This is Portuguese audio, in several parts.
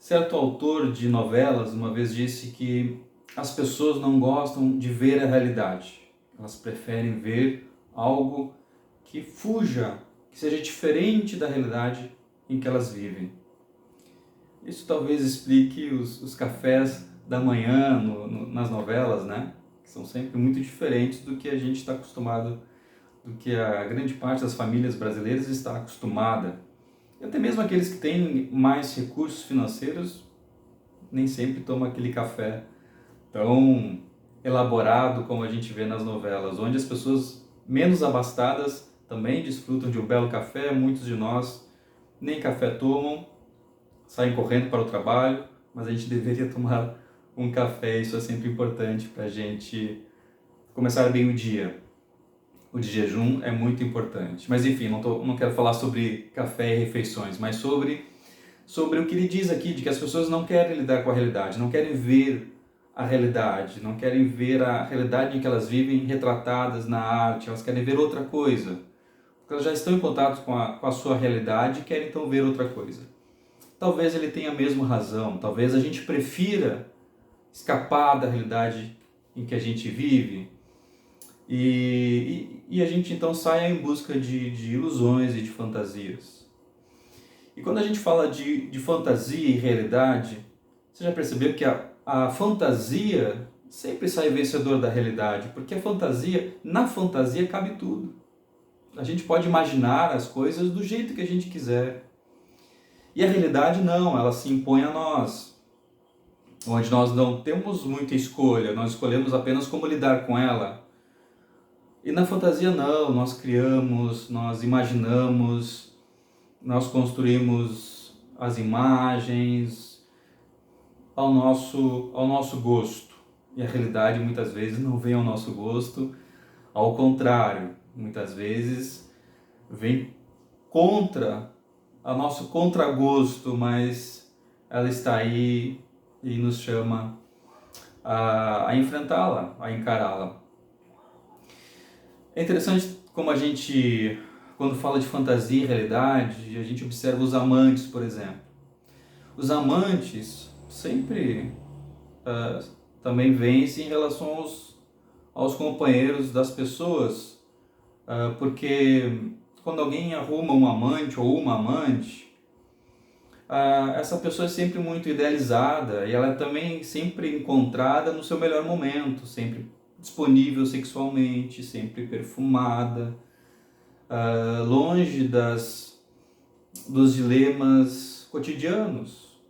Certo autor de novelas uma vez disse que as pessoas não gostam de ver a realidade. Elas preferem ver algo que fuja, que seja diferente da realidade em que elas vivem. Isso talvez explique os cafés da manhã nas novelas, né? Que são sempre muito diferentes do que a gente está acostumado, do que a grande parte das famílias brasileiras está acostumada. E até mesmo aqueles que têm mais recursos financeiros nem sempre tomam aquele café tão elaborado como a gente vê nas novelas, onde as pessoas menos abastadas também desfrutam de um belo café. Muitos de nós nem café tomam, saem correndo para o trabalho, mas a gente deveria tomar um café. Isso é sempre importante para a gente começar bem o dia. O de jejum é muito importante. Mas enfim, não quero falar sobre café e refeições, mas sobre o que ele diz aqui, de que as pessoas não querem lidar com a realidade, não querem ver a realidade, não querem ver a realidade em que elas vivem retratadas na arte, elas querem ver outra coisa. Porque elas já estão em contato com a sua realidade e querem então ver outra coisa. Talvez ele tenha mesmo razão, talvez a gente prefira escapar da realidade em que a gente vive e a gente então saia em busca de ilusões e de fantasias. E quando a gente fala de fantasia e realidade, você já percebeu que a fantasia sempre sai vencedor da realidade, porque na fantasia cabe tudo. A gente pode imaginar as coisas do jeito que a gente quiser. E a realidade não, ela se impõe a nós, onde nós não temos muita escolha, nós escolhemos apenas como lidar com ela. E na fantasia não, nós criamos, nós imaginamos, nós construímos as imagens ao nosso gosto. E a realidade muitas vezes não vem ao nosso gosto, ao contrário, muitas vezes vem contra o nosso contragosto, mas ela está aí e nos chama a enfrentá-la, a encará-la. É interessante como a gente, quando fala de fantasia e realidade, a gente observa os amantes, por exemplo. Os amantes sempre também vencem em relação aos companheiros das pessoas, porque quando alguém arruma um amante ou uma amante, essa pessoa é sempre muito idealizada e ela é também sempre encontrada no seu melhor momento, sempre disponível sexualmente, sempre perfumada, longe dos dilemas cotidianos.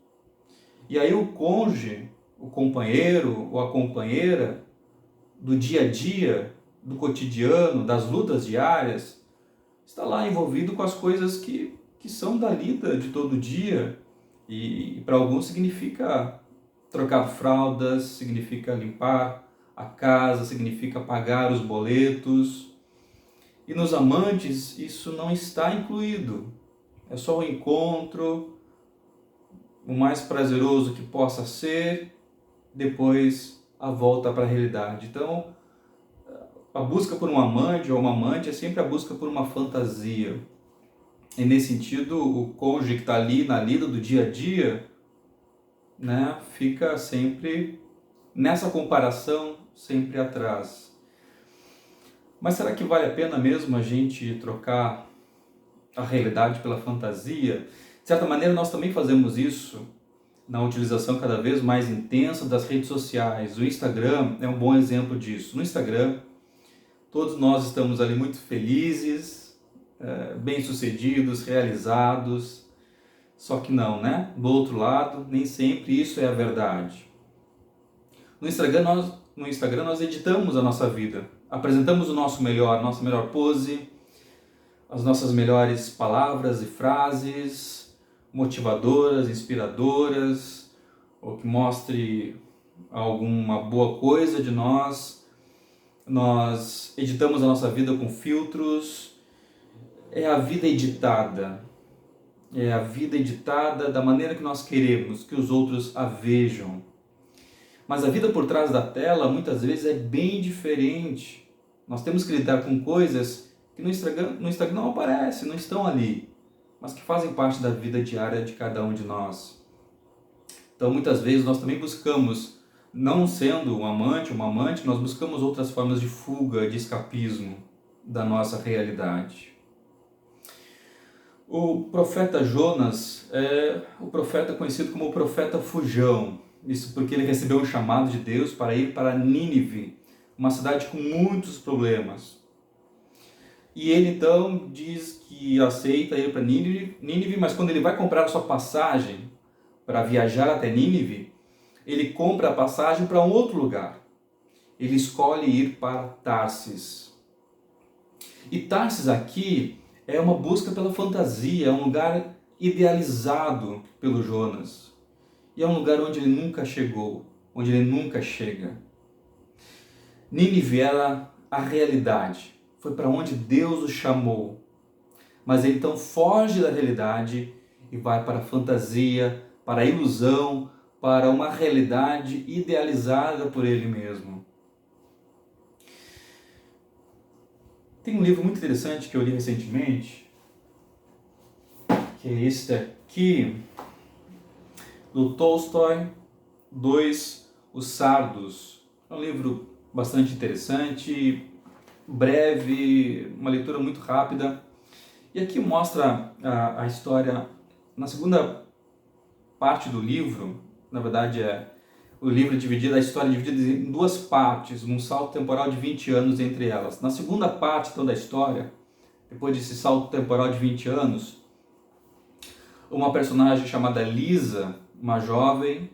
E aí o cônjuge, o companheiro ou a companheira do dia a dia, do cotidiano, das lutas diárias, está lá envolvido com as coisas que são da lida de todo dia, e para alguns significa trocar fraldas, significa limpar a casa, significa pagar os boletos. E nos amantes isso não está incluído. É só o encontro, o mais prazeroso que possa ser, depois a volta para a realidade. Então, a busca por um amante ou uma amante é sempre a busca por uma fantasia. E nesse sentido, o cônjuge que está ali na lida do dia a dia, né, fica sempre nessa comparação, sempre atrás. Mas será que vale a pena mesmo a gente trocar a realidade pela fantasia? De certa maneira, nós também fazemos isso na utilização cada vez mais intensa das redes sociais. O Instagram é um bom exemplo disso. No Instagram, todos nós estamos ali muito felizes, bem-sucedidos, realizados. Só que não, né? Do outro lado, nem sempre isso é a verdade. No Instagram nós editamos a nossa vida, apresentamos o nosso melhor, nossa melhor pose, as nossas melhores palavras e frases motivadoras, inspiradoras, ou que mostre alguma boa coisa de nós. Nós editamos a nossa vida com filtros. É a vida editada. É a vida editada da maneira que nós queremos que os outros a vejam. Mas a vida por trás da tela muitas vezes é bem diferente. Nós temos que lidar com coisas que no Instagram não aparecem, não estão ali, mas que fazem parte da vida diária de cada um de nós. Então, muitas vezes nós também buscamos, não sendo um amante, uma amante, nós buscamos outras formas de fuga, de escapismo da nossa realidade. O profeta Jonas é o profeta conhecido como o profeta fujão. Isso porque ele recebeu um chamado de Deus para ir para Nínive, uma cidade com muitos problemas. E ele então diz que aceita ir para Nínive, mas quando ele vai comprar a sua passagem para viajar até Nínive, ele compra a passagem para um outro lugar. Ele escolhe ir para Tarsis. E Tarsis aqui é uma busca pela fantasia, é um lugar idealizado pelo Jonas. E é um lugar onde ele nunca chegou, onde ele nunca chega. Nínive era a realidade, foi para onde Deus o chamou. Mas ele então foge da realidade e vai para a fantasia, para a ilusão, para uma realidade idealizada por ele mesmo. Tem um livro muito interessante que eu li recentemente, que é este aqui, do Tolstói, Os Sardos. É um livro bastante interessante, breve, uma leitura muito rápida. E aqui mostra a história, na segunda parte do livro, na verdade o livro a história é dividida em duas partes, num salto temporal de 20 anos entre elas. Na segunda parte então, da história, depois desse salto temporal de 20 anos, uma personagem chamada Lisa, uma jovem,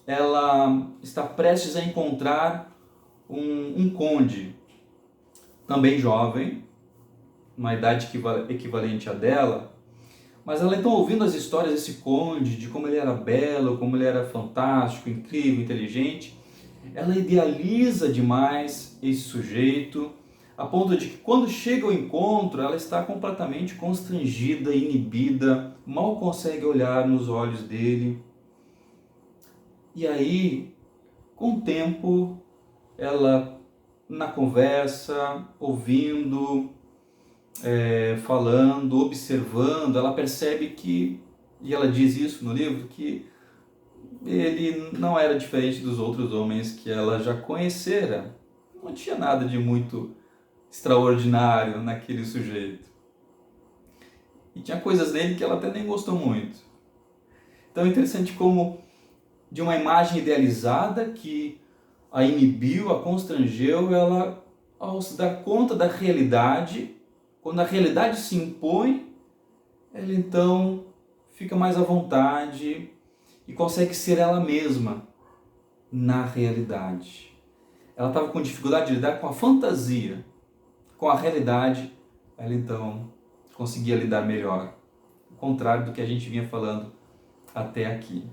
ela está prestes a encontrar um conde, também jovem, uma idade equivalente à dela, mas ela então ouvindo as histórias desse conde, de como ele era belo, como ele era fantástico, incrível, inteligente, ela idealiza demais esse sujeito, a ponto de que quando chega ao encontro, ela está completamente constrangida, inibida, mal consegue olhar nos olhos dele. E aí, com o tempo, ela na conversa, ouvindo, falando, observando, ela percebe que, e ela diz isso no livro, que ele não era diferente dos outros homens que ela já conhecera. Não tinha nada de muito extraordinário naquele sujeito. E tinha coisas nele que ela até nem gostou muito. Então é interessante como, de uma imagem idealizada que a inibiu, a constrangeu, ela, ao se dar conta da realidade, quando a realidade se impõe, ela então fica mais à vontade e consegue ser ela mesma na realidade. Ela estava com dificuldade de lidar com a fantasia, com a realidade, ela então conseguia lidar melhor. Ao contrário do que a gente vinha falando até aqui.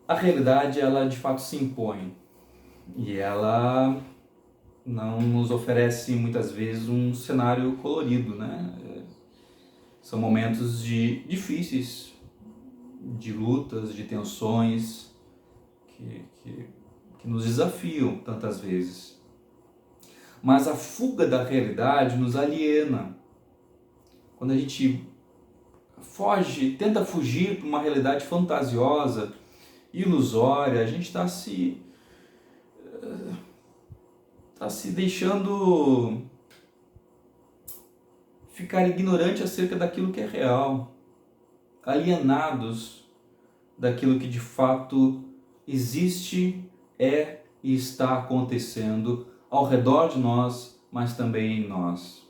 A realidade, ela de fato se impõe e ela não nos oferece muitas vezes um cenário colorido, né? São momentos difíceis, de lutas, de tensões, que nos desafiam tantas vezes. Mas a fuga da realidade nos aliena. Quando a gente foge, tenta fugir para uma realidade fantasiosa, ilusória, a gente está se deixando ficar ignorante acerca daquilo que é real, alienados daquilo que de fato existe, é e está acontecendo ao redor de nós, mas também em nós.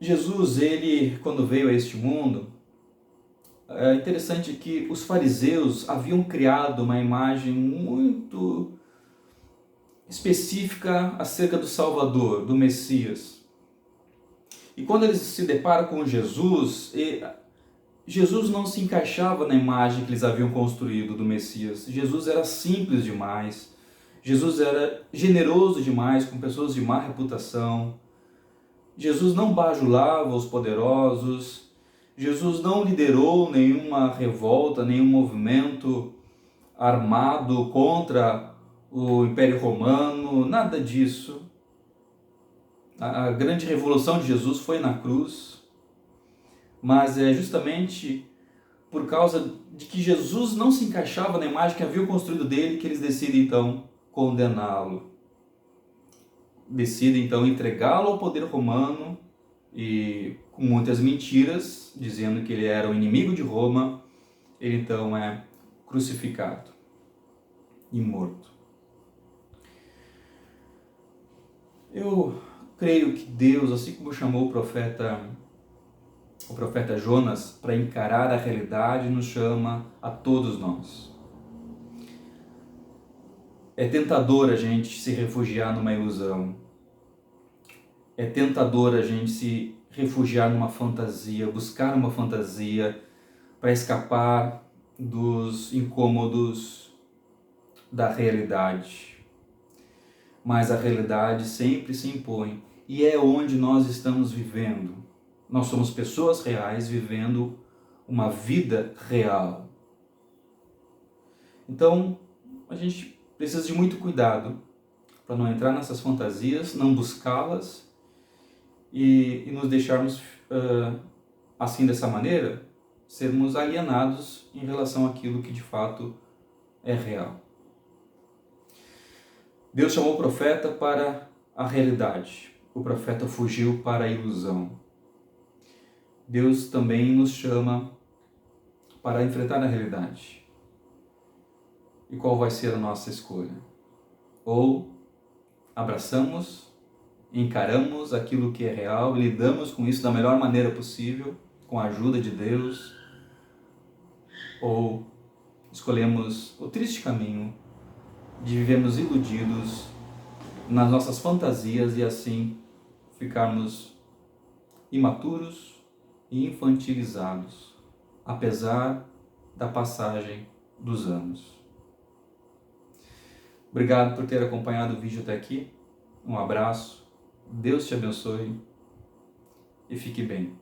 Jesus, ele, quando veio a este mundo, é interessante que os fariseus haviam criado uma imagem muito específica acerca do Salvador, do Messias. E quando eles se deparam com Jesus, Jesus não se encaixava na imagem que eles haviam construído do Messias. Jesus era simples demais. Jesus era generoso demais com pessoas de má reputação. Jesus não bajulava os poderosos. Jesus não liderou nenhuma revolta, nenhum movimento armado contra o Império Romano, nada disso. A grande revolução de Jesus foi na cruz. mas é justamente por causa de que Jesus não se encaixava na imagem que haviam construído dele que eles decidem então condená-lo. Decidem então entregá-lo ao poder romano e com muitas mentiras, dizendo que ele era o inimigo de Roma, ele então é crucificado e morto. Eu creio que Deus, assim como chamou o profeta Jonas para encarar a realidade, nos chama a todos nós. É tentador a gente se refugiar numa ilusão. É tentador a gente se refugiar numa fantasia, buscar uma fantasia para escapar dos incômodos da realidade. Mas a realidade sempre se impõe e é onde nós estamos vivendo. Nós somos pessoas reais vivendo uma vida real. Então, a gente precisa de muito cuidado para não entrar nessas fantasias, não buscá-las e nos deixarmos assim dessa maneira, sermos alienados em relação àquilo que de fato é real. Deus chamou o profeta para a realidade. O profeta fugiu para a ilusão. Deus também nos chama para enfrentar a realidade. E qual vai ser a nossa escolha? Ou abraçamos, encaramos aquilo que é real e lidamos com isso da melhor maneira possível, com a ajuda de Deus, ou escolhemos o triste caminho de vivermos iludidos nas nossas fantasias e assim ficarmos imaturos e infantilizados, apesar da passagem dos anos. Obrigado por ter acompanhado o vídeo até aqui. Um abraço, Deus te abençoe e fique bem.